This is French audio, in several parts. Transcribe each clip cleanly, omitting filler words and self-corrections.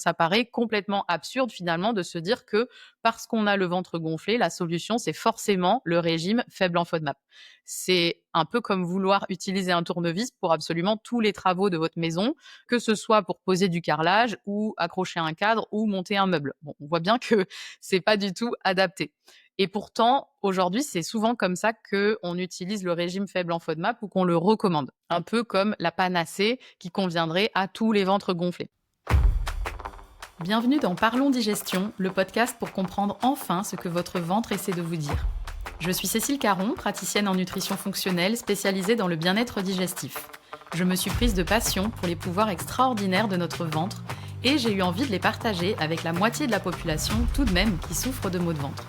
Ça paraît complètement absurde finalement de se dire que parce qu'on a le ventre gonflé, la solution, c'est forcément le régime faible en FODMAP. C'est un peu comme vouloir utiliser un tournevis pour absolument tous les travaux de votre maison, que ce soit pour poser du carrelage ou accrocher un cadre ou monter un meuble. Bon, on voit bien que c'est pas du tout adapté. Et pourtant, aujourd'hui, c'est souvent comme ça qu'on utilise le régime faible en FODMAP ou qu'on le recommande. Un peu comme la panacée qui conviendrait à tous les ventres gonflés. Bienvenue dans Parlons Digestion, le podcast pour comprendre enfin ce que votre ventre essaie de vous dire. Je suis Cécile Caron, praticienne en nutrition fonctionnelle spécialisée dans le bien-être digestif. Je me suis prise de passion pour les pouvoirs extraordinaires de notre ventre et j'ai eu envie de les partager avec la moitié de la population tout de même qui souffre de maux de ventre.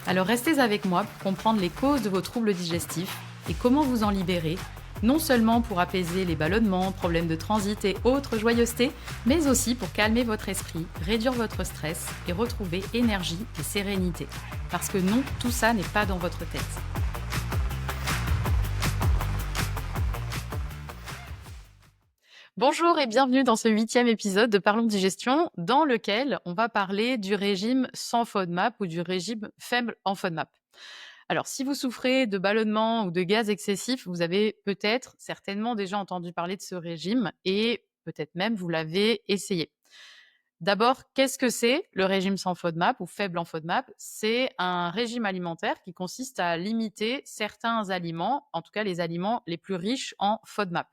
Alors restez avec moi pour comprendre les causes de vos troubles digestifs et comment vous en libérer, non seulement pour apaiser les ballonnements, problèmes de transit et autres joyeusetés, mais aussi pour calmer votre esprit, réduire votre stress et retrouver énergie et sérénité. Parce que non, tout ça n'est pas dans votre tête. Bonjour et bienvenue dans ce 8e épisode de Parlons Digestion, dans lequel on va parler du régime sans FODMAP ou du régime faible en FODMAP. Alors, si vous souffrez de ballonnements ou de gaz excessifs, vous avez peut-être, certainement déjà entendu parler de ce régime et peut-être même vous l'avez essayé. D'abord, qu'est-ce que c'est le régime sans FODMAP ou faible en FODMAP? C'est un régime alimentaire qui consiste à limiter certains aliments, en tout cas les aliments les plus riches en FODMAP.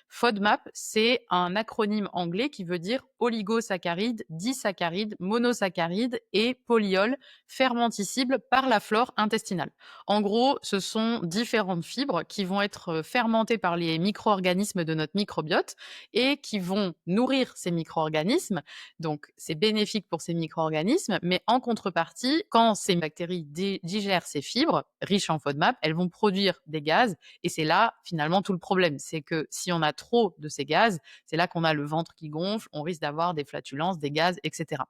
FODMAP, c'est un acronyme anglais qui veut dire oligosaccharides, disaccharides, monosaccharides et polyols fermenticibles par la flore intestinale. En gros, ce sont différentes fibres qui vont être fermentées par les micro-organismes de notre microbiote et qui vont nourrir ces micro-organismes. Donc, c'est bénéfique pour ces micro-organismes, mais en contrepartie, quand ces bactéries digèrent ces fibres riches en FODMAP, elles vont produire des gaz et c'est là, finalement, tout le problème. C'est que si on a trop de ces gaz, c'est là qu'on a le ventre qui gonfle, on risque d'avoir des flatulences, des gaz, etc.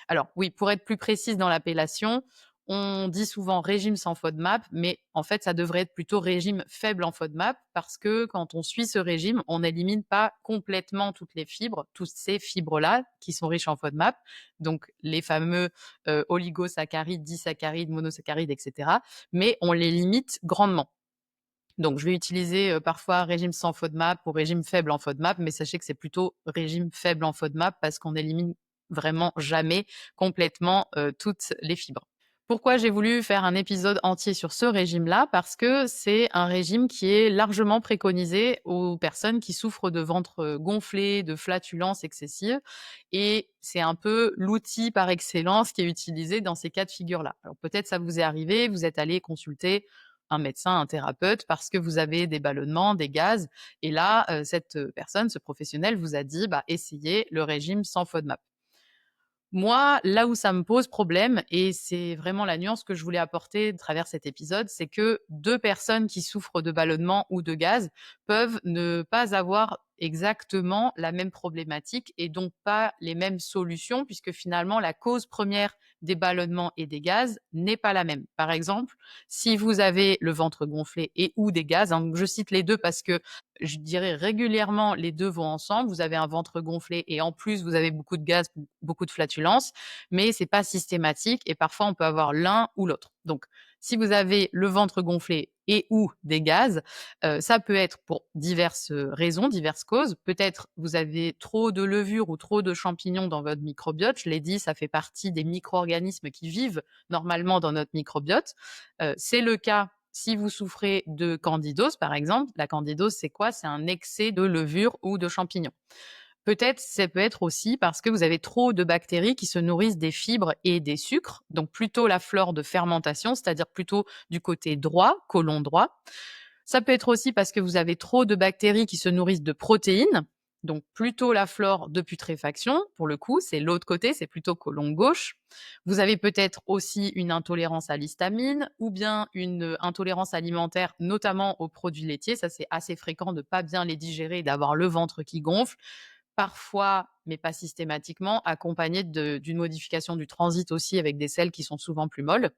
Alors oui, pour être plus précise dans l'appellation, on dit souvent régime sans FODMAP, mais en fait, ça devrait être plutôt régime faible en FODMAP parce que quand on suit ce régime, on n'élimine pas complètement toutes les fibres, toutes ces fibres-là qui sont riches en FODMAP, donc les fameux oligosaccharides, disaccharides, monosaccharides, etc., mais on les limite grandement. Donc, je vais utiliser parfois régime sans FODMAP ou régime faible en FODMAP, mais sachez que c'est plutôt régime faible en FODMAP parce qu'on élimine vraiment jamais complètement toutes les fibres. Pourquoi j'ai voulu faire un épisode entier sur ce régime-là? Parce que c'est un régime qui est largement préconisé aux personnes qui souffrent de ventre gonflé, de flatulence excessive. Et c'est un peu l'outil par excellence qui est utilisé dans ces cas de figure-là. Alors peut-être ça vous est arrivé, vous êtes allé consulter un médecin, un thérapeute, parce que vous avez des ballonnements, des gaz. Et là, cette personne, ce professionnel vous a dit, essayez le régime sans FODMAP. Moi, là où ça me pose problème, et c'est vraiment la nuance que je voulais apporter à travers cet épisode, c'est que 2 personnes qui souffrent de ballonnement ou de gaz peuvent ne pas avoir exactement la même problématique et donc pas les mêmes solutions puisque finalement la cause première des ballonnements et des gaz n'est pas la même. Par exemple, si vous avez le ventre gonflé et ou des gaz, hein, je cite les 2 parce que je dirais régulièrement les 2 vont ensemble. Vous avez un ventre gonflé et en plus vous avez beaucoup de gaz, beaucoup de flatulence, mais c'est pas systématique et parfois on peut avoir l'un ou l'autre. Donc, si vous avez le ventre gonflé et ou des gaz, ça peut être pour diverses raisons, diverses causes. Peut-être vous avez trop de levure ou trop de champignons dans votre microbiote. Je l'ai dit, ça fait partie des micro-organismes qui vivent normalement dans notre microbiote. C'est le cas si vous souffrez de candidose, par exemple. La candidose, c'est quoi? C'est un excès de levure ou de champignons. Peut-être, ça peut être aussi parce que vous avez trop de bactéries qui se nourrissent des fibres et des sucres, donc plutôt la flore de fermentation, c'est-à-dire plutôt du côté droit, côlon droit. Ça peut être aussi parce que vous avez trop de bactéries qui se nourrissent de protéines, donc plutôt la flore de putréfaction, pour le coup, c'est l'autre côté, c'est plutôt côlon gauche. Vous avez peut-être aussi une intolérance à l'histamine ou bien une intolérance alimentaire, notamment aux produits laitiers. Ça, c'est assez fréquent de pas bien les digérer et d'avoir le ventre qui gonfle. Parfois, mais pas systématiquement, accompagné d'une modification du transit aussi avec des selles qui sont souvent plus molles.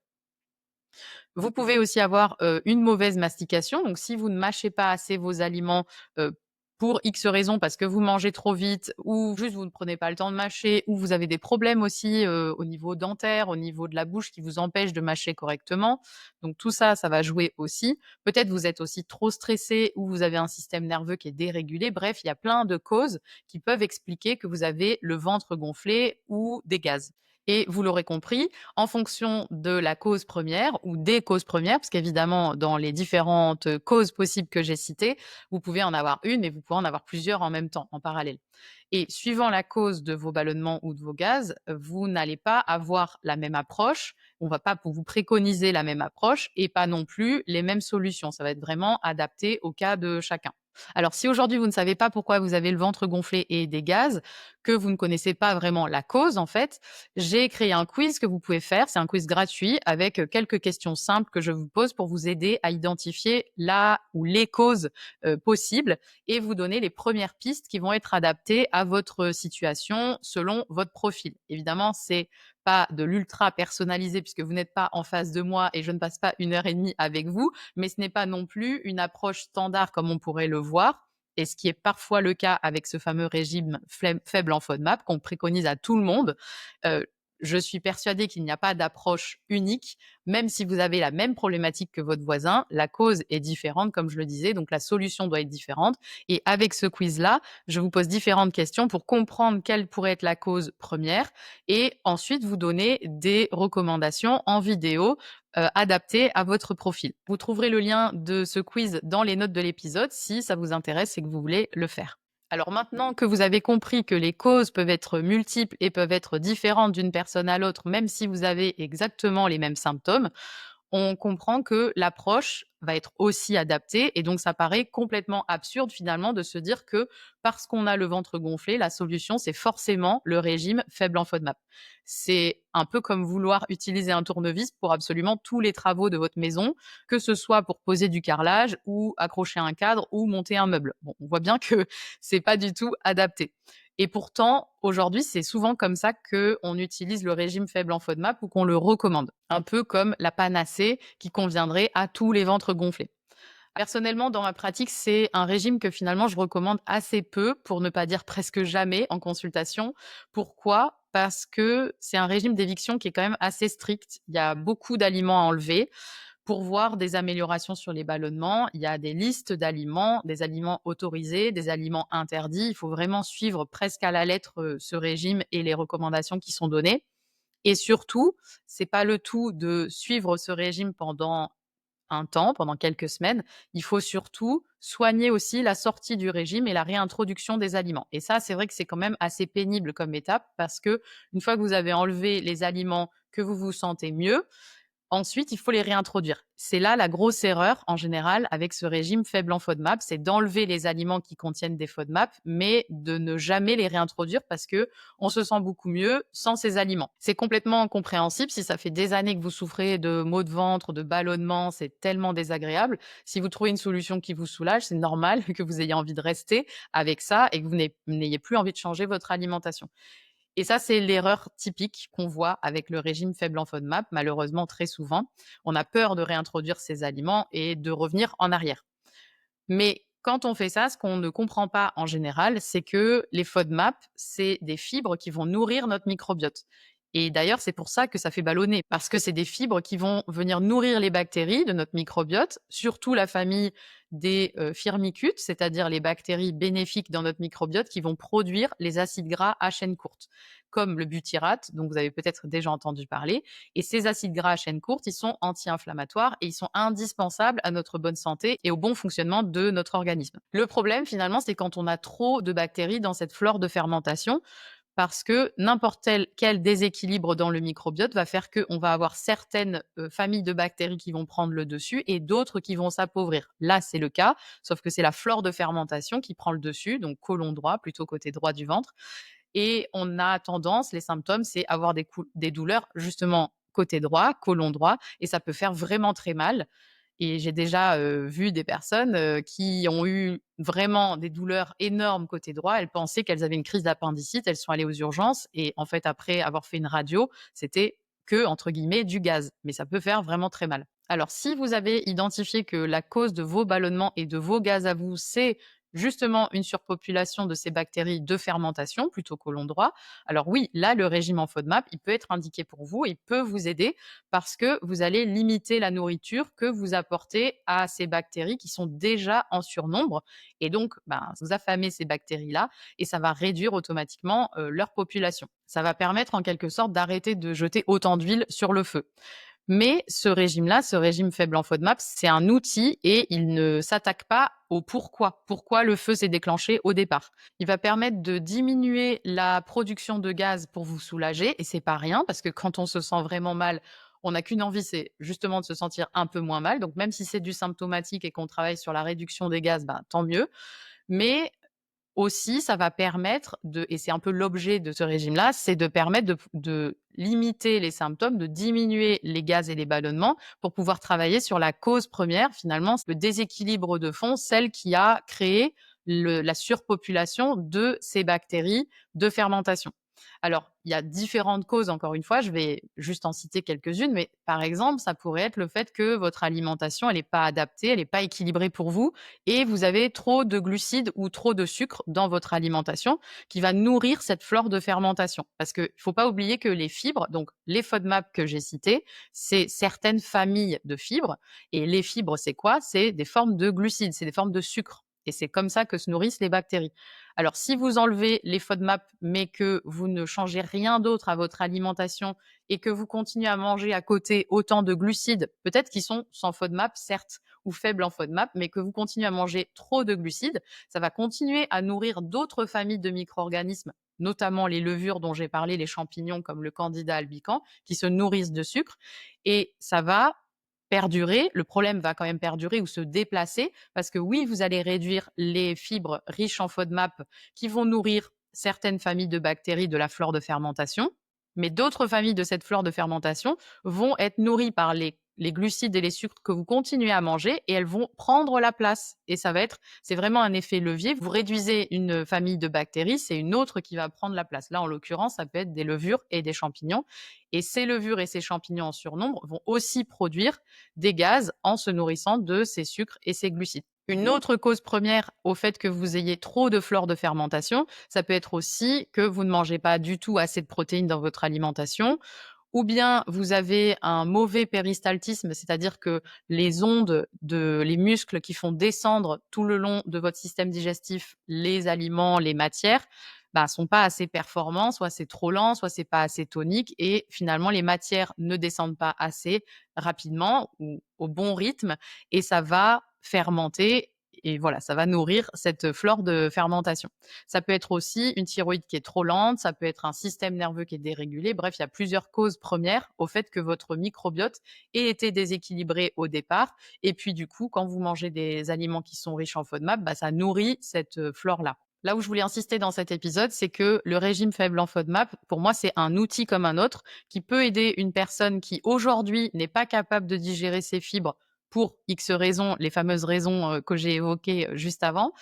Vous pouvez aussi avoir, une mauvaise mastication, donc si vous ne mâchez pas assez vos aliments, heu, pour X raisons, parce que vous mangez trop vite ou juste vous ne prenez pas le temps de mâcher ou vous avez des problèmes aussi, au niveau dentaire, au niveau de la bouche qui vous empêchent de mâcher correctement. Donc tout ça, ça va jouer aussi. Peut-être vous êtes aussi trop stressé ou vous avez un système nerveux qui est dérégulé. Bref, il y a plein de causes qui peuvent expliquer que vous avez le ventre gonflé ou des gaz. Et vous l'aurez compris, en fonction de la cause première ou des causes premières, parce qu'évidemment, dans les différentes causes possibles que j'ai citées, vous pouvez en avoir une, mais vous pouvez en avoir plusieurs en même temps, en parallèle. Et suivant la cause de vos ballonnements ou de vos gaz, vous n'allez pas avoir la même approche. On va pas vous préconiser la même approche et pas non plus les mêmes solutions. Ça va être vraiment adapté au cas de chacun. Alors, si aujourd'hui vous ne savez pas pourquoi vous avez le ventre gonflé et des gaz, que vous ne connaissez pas vraiment la cause, en fait, j'ai créé un quiz que vous pouvez faire. C'est un quiz gratuit avec quelques questions simples que je vous pose pour vous aider à identifier la ou les causes possibles et vous donner les premières pistes qui vont être adaptées à votre situation selon votre profil. Évidemment, c'est pas de l'ultra personnalisé puisque vous n'êtes pas en face de moi et je ne passe pas 1 heure et demie avec vous, mais ce n'est pas non plus une approche standard comme on pourrait le voir. Et ce qui est parfois le cas avec ce fameux régime faible en FODMAP qu'on préconise à tout le monde. Euh, je suis persuadée qu'il n'y a pas d'approche unique, même si vous avez la même problématique que votre voisin, la cause est différente, comme je le disais, donc la solution doit être différente. Et avec ce quiz-là, je vous pose différentes questions pour comprendre quelle pourrait être la cause première et ensuite vous donner des recommandations en vidéo adaptées à votre profil. Vous trouverez le lien de ce quiz dans les notes de l'épisode si ça vous intéresse et que vous voulez le faire. Alors maintenant que vous avez compris que les causes peuvent être multiples et peuvent être différentes d'une personne à l'autre, même si vous avez exactement les mêmes symptômes, on comprend que l'approche va être aussi adaptée et donc ça paraît complètement absurde finalement de se dire que parce qu'on a le ventre gonflé, la solution c'est forcément le régime faible en FODMAP. C'est un peu comme vouloir utiliser un tournevis pour absolument tous les travaux de votre maison, que ce soit pour poser du carrelage ou accrocher un cadre ou monter un meuble. Bon, on voit bien que c'est pas du tout adapté. Et pourtant, aujourd'hui, c'est souvent comme ça qu'on utilise le régime faible en FODMAP ou qu'on le recommande. Un peu comme la panacée qui conviendrait à tous les ventres gonflés. Personnellement, dans ma pratique, c'est un régime que finalement je recommande assez peu, pour ne pas dire presque jamais en consultation. Pourquoi? Parce que c'est un régime d'éviction qui est quand même assez strict. Il y a beaucoup d'aliments à enlever. Pour voir des améliorations sur les ballonnements, il y a des listes d'aliments, des aliments autorisés, des aliments interdits. Il faut vraiment suivre presque à la lettre ce régime et les recommandations qui sont données. Et surtout, c'est pas le tout de suivre ce régime pendant un temps, pendant quelques semaines. Il faut surtout soigner aussi la sortie du régime et la réintroduction des aliments. Et ça, c'est vrai que c'est quand même assez pénible comme étape parce que une fois que vous avez enlevé les aliments, que vous vous sentez mieux, ensuite, il faut les réintroduire. C'est là la grosse erreur, en général, avec ce régime faible en FODMAP, c'est d'enlever les aliments qui contiennent des FODMAP, mais de ne jamais les réintroduire parce que on se sent beaucoup mieux sans ces aliments. C'est complètement compréhensible si ça fait des années que vous souffrez de maux de ventre, de ballonnements, c'est tellement désagréable. Si vous trouvez une solution qui vous soulage, c'est normal que vous ayez envie de rester avec ça et que vous n'ayez plus envie de changer votre alimentation. Et ça, c'est l'erreur typique qu'on voit avec le régime faible en FODMAP, malheureusement très souvent. On a peur de réintroduire ces aliments et de revenir en arrière. Mais quand on fait ça, ce qu'on ne comprend pas en général, c'est que les FODMAP, c'est des fibres qui vont nourrir notre microbiote. Et d'ailleurs, c'est pour ça que ça fait ballonner, parce que c'est des fibres qui vont venir nourrir les bactéries de notre microbiote, surtout la famille des firmicutes, c'est-à-dire les bactéries bénéfiques dans notre microbiote qui vont produire les acides gras à chaîne courte, comme le butyrate, dont vous avez peut-être déjà entendu parler. Et ces acides gras à chaîne courte, ils sont anti-inflammatoires et ils sont indispensables à notre bonne santé et au bon fonctionnement de notre organisme. Le problème, finalement, c'est quand on a trop de bactéries dans cette flore de fermentation, parce que n'importe quel déséquilibre dans le microbiote va faire qu'on va avoir certaines familles de bactéries qui vont prendre le dessus et d'autres qui vont s'appauvrir. Là, c'est le cas, sauf que c'est la flore de fermentation qui prend le dessus, donc côlon droit, plutôt côté droit du ventre. Et on a tendance, les symptômes, c'est avoir des douleurs justement côté droit, côlon droit, et ça peut faire vraiment très mal. Et j'ai déjà vu des personnes qui ont eu vraiment des douleurs énormes côté droit. Elles pensaient qu'elles avaient une crise d'appendicite. Elles sont allées aux urgences et en fait, après avoir fait une radio, c'était que, entre guillemets, du gaz. Mais ça peut faire vraiment très mal. Alors, si vous avez identifié que la cause de vos ballonnements et de vos gaz à vous, c'est justement une surpopulation de ces bactéries de fermentation plutôt qu'au long droit, alors oui, là, le régime en FODMAP, il peut être indiqué pour vous et il peut vous aider parce que vous allez limiter la nourriture que vous apportez à ces bactéries qui sont déjà en surnombre. Et donc, vous affamez ces bactéries-là et ça va réduire automatiquement leur population. Ça va permettre en quelque sorte d'arrêter de jeter autant d'huile sur le feu. Mais ce régime-là, ce régime faible en FODMAP, c'est un outil et il ne s'attaque pas au pourquoi. Pourquoi le feu s'est déclenché au départ. Il va permettre de diminuer la production de gaz pour vous soulager et c'est pas rien parce que quand on se sent vraiment mal, on n'a qu'une envie, c'est justement de se sentir un peu moins mal. Donc même si c'est du symptomatique et qu'on travaille sur la réduction des gaz, tant mieux. Mais aussi, ça va permettre de et c'est un peu l'objet de ce régime-là, c'est de permettre de limiter les symptômes, de diminuer les gaz et les ballonnements pour pouvoir travailler sur la cause première, finalement, le déséquilibre de fond, celle qui a créé la surpopulation de ces bactéries de fermentation. Alors, il y a différentes causes, encore une fois, je vais juste en citer quelques-unes, mais par exemple, ça pourrait être le fait que votre alimentation, elle n'est pas adaptée, elle n'est pas équilibrée pour vous et vous avez trop de glucides ou trop de sucre dans votre alimentation qui va nourrir cette flore de fermentation. Parce qu'il ne faut pas oublier que les fibres, donc les FODMAP que j'ai cités, c'est certaines familles de fibres. Et les fibres, c'est quoi? C'est des formes de glucides, c'est des formes de sucre. Et c'est comme ça que se nourrissent les bactéries. Alors, si vous enlevez les FODMAP, mais que vous ne changez rien d'autre à votre alimentation et que vous continuez à manger à côté autant de glucides, peut-être qu'ils sont sans FODMAP, certes, ou faibles en FODMAP, mais que vous continuez à manger trop de glucides, ça va continuer à nourrir d'autres familles de micro-organismes, notamment les levures dont j'ai parlé, les champignons comme le Candida albicans, qui se nourrissent de sucre. Et ça va perdurer, le problème va quand même perdurer ou se déplacer parce que oui, vous allez réduire les fibres riches en FODMAP qui vont nourrir certaines familles de bactéries de la flore de fermentation, mais d'autres familles de cette flore de fermentation vont être nourries par les glucides et les sucres que vous continuez à manger et elles vont prendre la place. Et c'est vraiment un effet levier. Vous réduisez une famille de bactéries, c'est une autre qui va prendre la place. Là, en l'occurrence, ça peut être des levures et des champignons. Et ces levures et ces champignons en surnombre vont aussi produire des gaz en se nourrissant de ces sucres et ces glucides. Une autre cause première au fait que vous ayez trop de flore de fermentation, ça peut être aussi que vous ne mangez pas du tout assez de protéines dans votre alimentation, ou bien vous avez un mauvais péristaltisme, c'est-à-dire que les ondes les muscles qui font descendre tout le long de votre système digestif les aliments, les matières, sont pas assez performants, soit c'est trop lent, soit c'est pas assez tonique et finalement les matières ne descendent pas assez rapidement ou au bon rythme et ça va fermenter et voilà, ça va nourrir cette flore de fermentation. Ça peut être aussi une thyroïde qui est trop lente, ça peut être un système nerveux qui est dérégulé. Bref, il y a plusieurs causes premières au fait que votre microbiote ait été déséquilibré au départ. Et puis du coup, quand vous mangez des aliments qui sont riches en FODMAP, ça nourrit cette flore-là. Là où je voulais insister dans cet épisode, c'est que le régime faible en FODMAP, pour moi, c'est un outil comme un autre qui peut aider une personne qui aujourd'hui n'est pas capable de digérer ses fibres pour X raisons, les fameuses raisons que j'ai évoquées juste avant.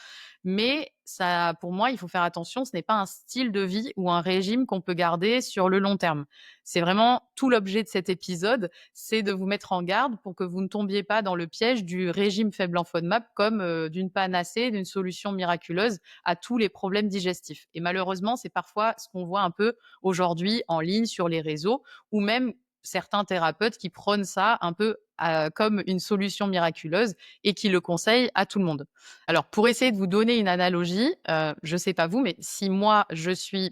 Mais ça, pour moi, il faut faire attention, ce n'est pas un style de vie ou un régime qu'on peut garder sur le long terme. C'est vraiment tout l'objet de cet épisode, c'est de vous mettre en garde pour que vous ne tombiez pas dans le piège du régime faible en FODMAP comme d'une panacée, d'une solution miraculeuse à tous les problèmes digestifs. Et malheureusement, c'est parfois ce qu'on voit un peu aujourd'hui en ligne sur les réseaux ou même certains thérapeutes qui prônent ça un peu comme une solution miraculeuse et qui le conseillent à tout le monde. Alors, pour essayer de vous donner une analogie, je sais pas vous, mais si moi,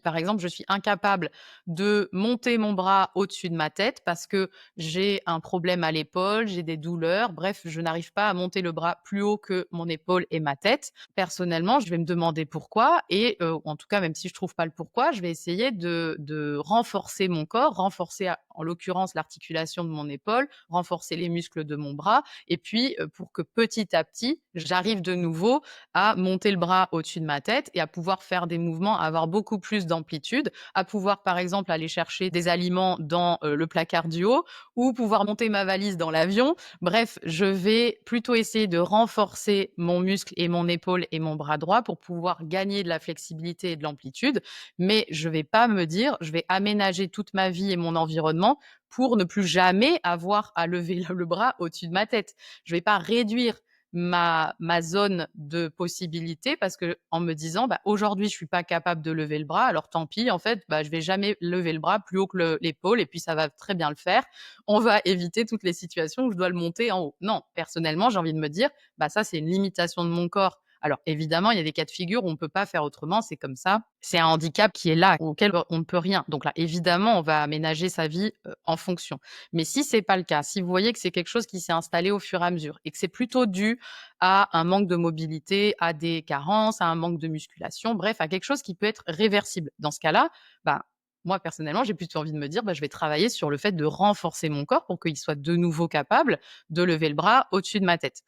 par exemple, je suis incapable de monter mon bras au-dessus de ma tête parce que j'ai un problème à l'épaule, j'ai des douleurs, bref, je n'arrive pas à monter le bras plus haut que mon épaule et ma tête. Personnellement, je vais me demander pourquoi et en tout cas, même si je trouve pas le pourquoi, je vais essayer de renforcer mon corps, renforcer, en l'occurrence, l'articulation de mon épaule, renforcer les muscles de mon bras et puis pour que petit à petit, j'arrive de nouveau à monter le bras au-dessus de ma tête et à pouvoir faire des mouvements, à avoir beaucoup plus d'amplitude, à pouvoir par exemple aller chercher des aliments dans le placard du haut ou pouvoir monter ma valise dans l'avion. Bref, je vais plutôt essayer de renforcer mon muscle et mon épaule et mon bras droit pour pouvoir gagner de la flexibilité et de l'amplitude, mais je vais pas me dire, je vais aménager toute ma vie et mon environnement pour ne plus jamais avoir à lever le bras au-dessus de ma tête. Je vais pas réduire ma zone de possibilité parce qu'en me disant: «Bah, aujourd'hui, je suis pas capable de lever le bras, alors tant pis, en fait, bah, je vais jamais lever le bras plus haut que l'épaule et puis ça va très bien le faire. On va éviter toutes les situations où je dois le monter en haut». Non, personnellement, j'ai envie de me dire: «Bah, ça, c'est une limitation de mon corps». Alors évidemment, il y a des cas de figure où on ne peut pas faire autrement, c'est comme ça. C'est un handicap qui est là, auquel on ne peut rien. Donc là, évidemment, on va aménager sa vie, en fonction. Mais si c'est pas le cas, si vous voyez que c'est quelque chose qui s'est installé au fur et à mesure et que c'est plutôt dû à un manque de mobilité, à des carences, à un manque de musculation, bref, à quelque chose qui peut être réversible. Dans ce cas-là, bah, moi personnellement, j'ai plutôt envie de me dire: «Bah, je vais travailler sur le fait de renforcer mon corps pour qu'il soit de nouveau capable de lever le bras au-dessus de ma tête».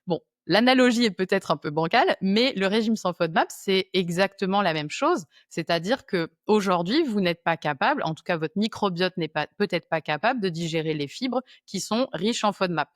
Bon, l'analogie est peut-être un peu bancale, mais le régime sans FODMAP, c'est exactement la même chose. C'est-à-dire qu'aujourd'hui, vous n'êtes pas capable, en tout cas votre microbiote n'est pas peut-être pas capable de digérer les fibres qui sont riches en FODMAP.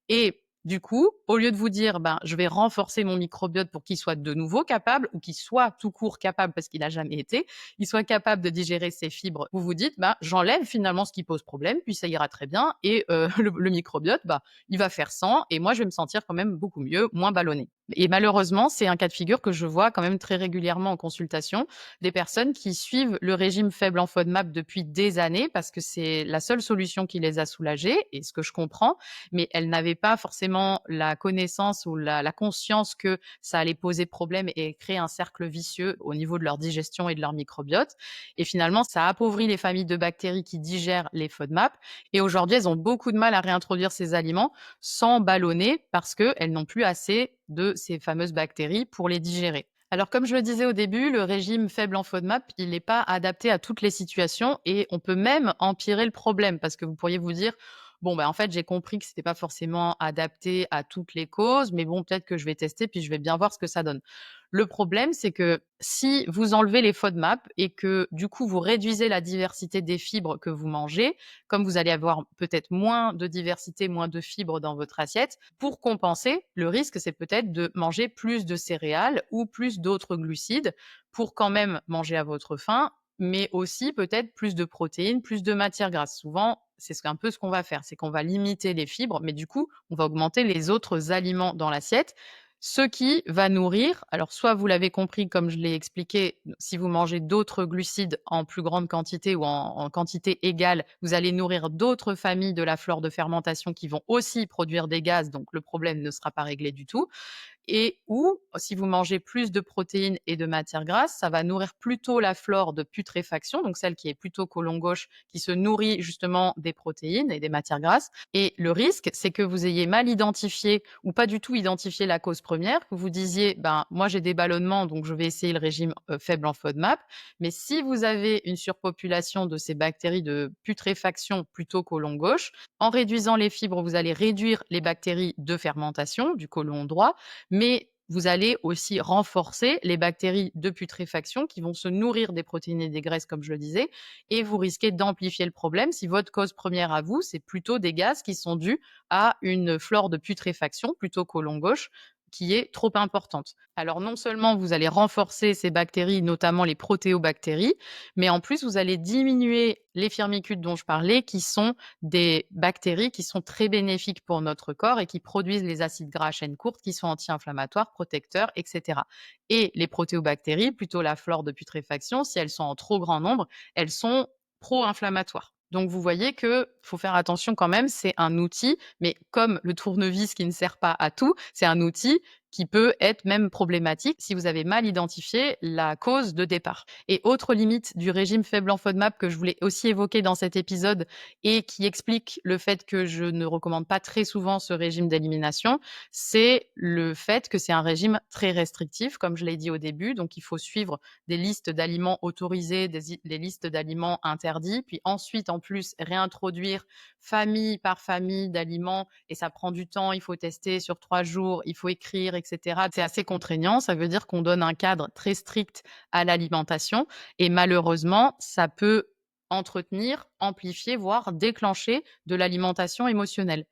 Et du coup, au lieu de vous dire: «Ben, je vais renforcer mon microbiote pour qu'il soit de nouveau capable ou qu'il soit tout court capable parce qu'il a jamais été, il soit capable de digérer ces fibres», vous vous dites: «Ben, j'enlève finalement ce qui pose problème, puis ça ira très bien et le microbiote, bah, il va faire 100 et moi je vais me sentir quand même beaucoup mieux, moins ballonnée». Et malheureusement, c'est un cas de figure que je vois quand même très régulièrement en consultation, des personnes qui suivent le régime faible en FODMAP depuis des années parce que c'est la seule solution qui les a soulagées et ce que je comprends, mais elles n'avaient pas forcément la connaissance ou la conscience que ça allait poser problème et créer un cercle vicieux au niveau de leur digestion et de leur microbiote. Et finalement, ça appauvrit les familles de bactéries qui digèrent les FODMAP et aujourd'hui, elles ont beaucoup de mal à réintroduire ces aliments sans ballonner parce qu'elles n'ont plus assez de ces fameuses bactéries pour les digérer. Alors, comme je le disais au début, le régime faible en FODMAP, il n'est pas adapté à toutes les situations et on peut même empirer le problème parce que vous pourriez vous dire: «Bon, bah, en fait, j'ai compris que c'était pas forcément adapté à toutes les causes, mais bon, peut-être que je vais tester puis je vais bien voir ce que ça donne». Le problème, c'est que si vous enlevez les FODMAP et que du coup, vous réduisez la diversité des fibres que vous mangez, comme vous allez avoir peut-être moins de diversité, moins de fibres dans votre assiette, pour compenser, le risque, c'est peut-être de manger plus de céréales ou plus d'autres glucides pour quand même manger à votre faim, mais aussi peut-être plus de protéines, plus de matières grasses. Souvent, c'est un peu ce qu'on va faire, c'est qu'on va limiter les fibres, mais du coup, on va augmenter les autres aliments dans l'assiette, ce qui va nourrir, alors soit vous l'avez compris comme je l'ai expliqué, si vous mangez d'autres glucides en plus grande quantité ou en quantité égale, vous allez nourrir d'autres familles de la flore de fermentation qui vont aussi produire des gaz, donc le problème ne sera pas réglé du tout. Et ou si vous mangez plus de protéines et de matières grasses, ça va nourrir plutôt la flore de putréfaction, donc celle qui est plutôt côlon gauche, qui se nourrit justement des protéines et des matières grasses. Et le risque, c'est que vous ayez mal identifié ou pas du tout identifié la cause première, que vous disiez: «Ben, moi j'ai des ballonnements, donc je vais essayer le régime, faible en FODMAP». Mais si vous avez une surpopulation de ces bactéries de putréfaction plutôt côlon gauche, en réduisant les fibres, vous allez réduire les bactéries de fermentation du côlon droit, mais vous allez aussi renforcer les bactéries de putréfaction qui vont se nourrir des protéines et des graisses, comme je le disais, et vous risquez d'amplifier le problème si votre cause première à vous, c'est plutôt des gaz qui sont dus à une flore de putréfaction, plutôt côlon gauche, qui est trop importante. Alors non seulement vous allez renforcer ces bactéries, notamment les protéobactéries, mais en plus vous allez diminuer les firmicutes dont je parlais, qui sont des bactéries qui sont très bénéfiques pour notre corps et qui produisent les acides gras à chaîne courte qui sont anti-inflammatoires, protecteurs, etc. Et les protéobactéries, plutôt la flore de putréfaction, si elles sont en trop grand nombre, elles sont pro-inflammatoires. Donc vous voyez qu'il faut faire attention quand même, c'est un outil, mais comme le tournevis qui ne sert pas à tout, c'est un outil qui peut être même problématique si vous avez mal identifié la cause de départ. Et autre limite du régime faible en FODMAP que je voulais aussi évoquer dans cet épisode et qui explique le fait que je ne recommande pas très souvent ce régime d'élimination, c'est le fait que c'est un régime très restrictif, comme je l'ai dit au début. Donc, il faut suivre des listes d'aliments autorisés, des listes d'aliments interdits, puis ensuite, en plus, réintroduire famille par famille d'aliments et ça prend du temps, il faut tester sur 3 jours, il faut écrire, etc. C'est assez contraignant, ça veut dire qu'on donne un cadre très strict à l'alimentation et malheureusement, ça peut entretenir, amplifier, voire déclencher de l'alimentation émotionnelle.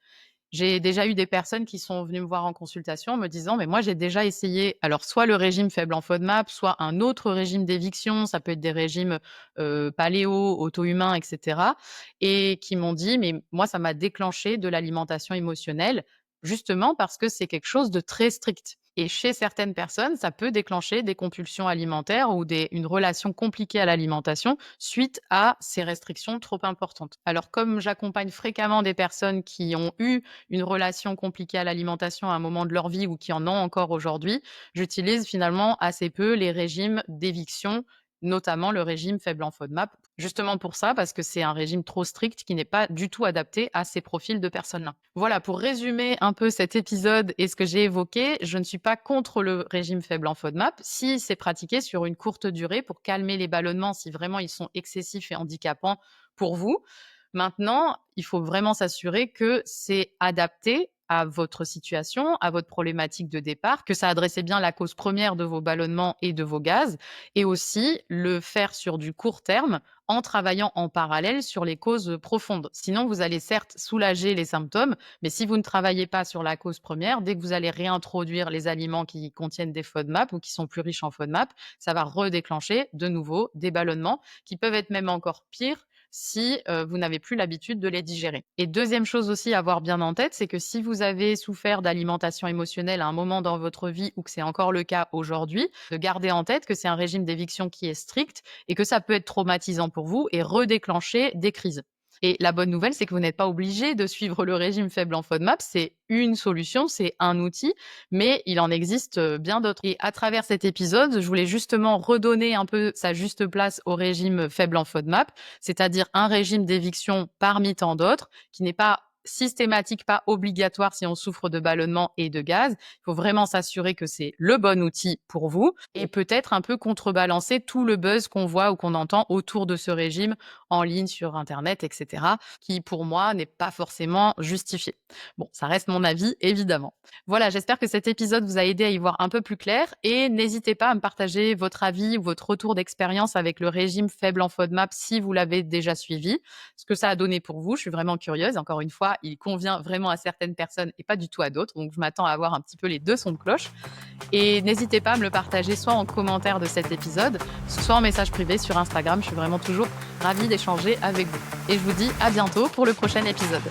J'ai déjà eu des personnes qui sont venues me voir en consultation en me disant: «Mais moi, j'ai déjà essayé, alors soit le régime faible en FODMAP, soit un autre régime d'éviction», ça peut être des régimes, paléo, auto-humains et cetera et qui m'ont dit: «Mais moi, ça m'a déclenché de l'alimentation émotionnelle». justement parce que c'est quelque chose de très strict. Et chez certaines personnes, ça peut déclencher des compulsions alimentaires ou une relation compliquée à l'alimentation suite à ces restrictions trop importantes. Alors, comme j'accompagne fréquemment des personnes qui ont eu une relation compliquée à l'alimentation à un moment de leur vie ou qui en ont encore aujourd'hui, j'utilise finalement assez peu les régimes d'éviction, notamment le régime faible en FODMAP, justement pour ça, parce que c'est un régime trop strict qui n'est pas du tout adapté à ces profils de personnes-là. Voilà, pour résumer un peu cet épisode et ce que j'ai évoqué, je ne suis pas contre le régime faible en FODMAP si c'est pratiqué sur une courte durée pour calmer les ballonnements si vraiment ils sont excessifs et handicapants pour vous. Maintenant, il faut vraiment s'assurer que c'est adapté à votre situation, à votre problématique de départ, que ça adressait bien la cause première de vos ballonnements et de vos gaz, et aussi le faire sur du court terme en travaillant en parallèle sur les causes profondes. Sinon, vous allez certes soulager les symptômes, mais si vous ne travaillez pas sur la cause première, dès que vous allez réintroduire les aliments qui contiennent des FODMAP ou qui sont plus riches en FODMAP, ça va redéclencher de nouveau des ballonnements qui peuvent être même encore pires si vous n'avez plus l'habitude de les digérer. Et deuxième chose aussi à avoir bien en tête, c'est que si vous avez souffert d'alimentation émotionnelle à un moment dans votre vie ou que c'est encore le cas aujourd'hui, de garder en tête que c'est un régime d'éviction qui est strict et que ça peut être traumatisant pour vous et redéclencher des crises. Et la bonne nouvelle, c'est que vous n'êtes pas obligé de suivre le régime faible en FODMAP. C'est une solution, c'est un outil, mais il en existe bien d'autres. Et à travers cet épisode, je voulais justement redonner un peu sa juste place au régime faible en FODMAP, c'est-à-dire un régime d'éviction parmi tant d'autres, qui n'est pas systématique, pas obligatoire si on souffre de ballonnement et de gaz. Il faut vraiment s'assurer que c'est le bon outil pour vous et peut-être un peu contrebalancer tout le buzz qu'on voit ou qu'on entend autour de ce régime en ligne, sur Internet, etc., qui pour moi n'est pas forcément justifié. Bon, ça reste mon avis, évidemment. Voilà, j'espère que cet épisode vous a aidé à y voir un peu plus clair et n'hésitez pas à me partager votre avis ou votre retour d'expérience avec le régime faible en FODMAP si vous l'avez déjà suivi, ce que ça a donné pour vous. Je suis vraiment curieuse. Encore une fois, il convient vraiment à certaines personnes et pas du tout à d'autres. Donc, je m'attends à avoir un petit peu les deux sons de cloche. Et n'hésitez pas à me le partager soit en commentaire de cet épisode, soit en message privé sur Instagram. Je suis vraiment toujours ravie d'échanger avec vous. Et je vous dis à bientôt pour le prochain épisode.